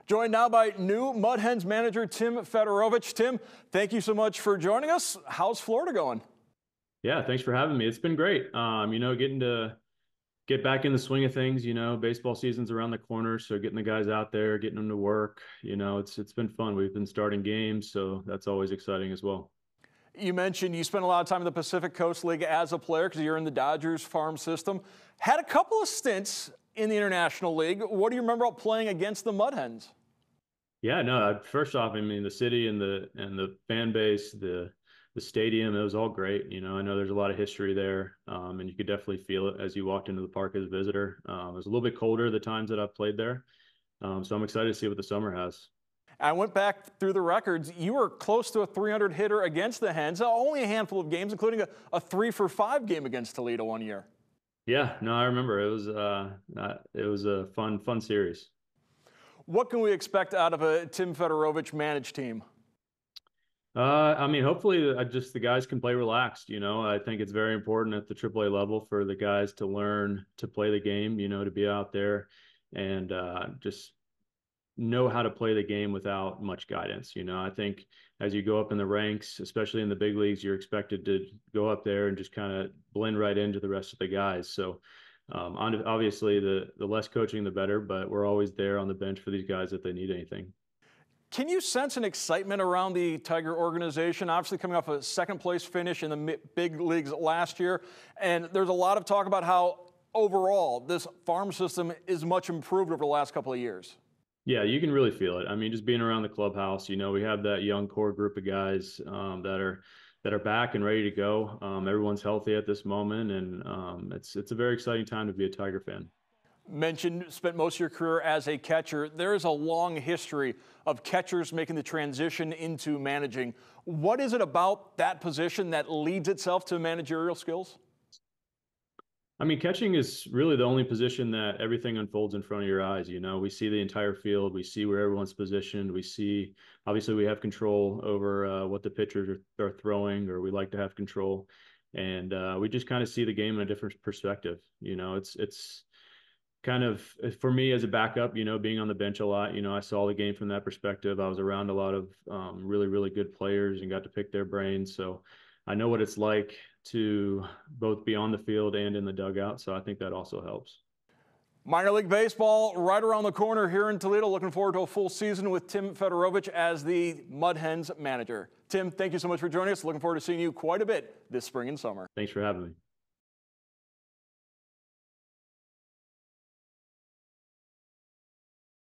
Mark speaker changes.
Speaker 1: Joined now by new Mud Hens manager Tim Federowicz. Tim, thank you so much for joining us. How's Florida going?
Speaker 2: Yeah, thanks for having me. It's been great. Getting to get back in the swing of things. Baseball season's around the corner, so getting the guys out there, getting them to work. It's been fun. We've been starting games, so that's always exciting as well.
Speaker 1: You mentioned you spent a lot of time in the Pacific Coast League as a player because you're in the Dodgers farm system. Had a couple of stints in the International League. What do you remember about playing against the Mud Hens?
Speaker 2: Yeah, no. First off, the city and the fan base, the stadium, it was all great. I know there's a lot of history there, and you could definitely feel it as you walked into the park as a visitor. It was a little bit colder the times that I've played there, so I'm excited to see what the summer has.
Speaker 1: I went back through the records. You were close to a 300 hitter against the Hens. Only a handful of games, including a 3-for-5 game against Toledo one year.
Speaker 2: Yeah, no, I remember. It was a fun series.
Speaker 1: What can we expect out of a Tim Federowicz managed team?
Speaker 2: Hopefully just the guys can play relaxed. I think it's very important at the AAA level for the guys to learn to play the game, to be out there and just know how to play the game without much guidance. I think as you go up in the ranks, especially in the big leagues, you're expected to go up there and just kind of blend right into the rest of the guys. So obviously the less coaching, the better, but we're always there on the bench for these guys if they need anything.
Speaker 1: Can you sense an excitement around the Tiger organization? Obviously coming off a second place finish in the big leagues last year. And there's a lot of talk about how overall this farm system is much improved over the last couple of years.
Speaker 2: Yeah, you can really feel it. Just being around the clubhouse, we have that young core group of guys that are back and ready to go. Everyone's healthy at this moment, and it's a very exciting time to be a Tiger fan.
Speaker 1: Spent most of your career as a catcher. There is a long history of catchers making the transition into managing. What is it about that position that leads itself to managerial skills?
Speaker 2: Catching is really the only position that everything unfolds in front of your eyes. We see the entire field. We see where everyone's positioned. Obviously, we have control over what the pitchers are throwing, or we like to have control. And we just kind of see the game in a different perspective. It's kind of, for me as a backup, being on the bench a lot, I saw the game from that perspective. I was around a lot of really, really good players and got to pick their brains. So I know what it's like to both be on the field and in the dugout. So I think that also helps.
Speaker 1: Minor League Baseball right around the corner here in Toledo. Looking forward to a full season with Tim Federowicz as the Mud Hens manager. Tim, thank you so much for joining us. Looking forward to seeing you quite a bit this spring and summer.
Speaker 2: Thanks for having me.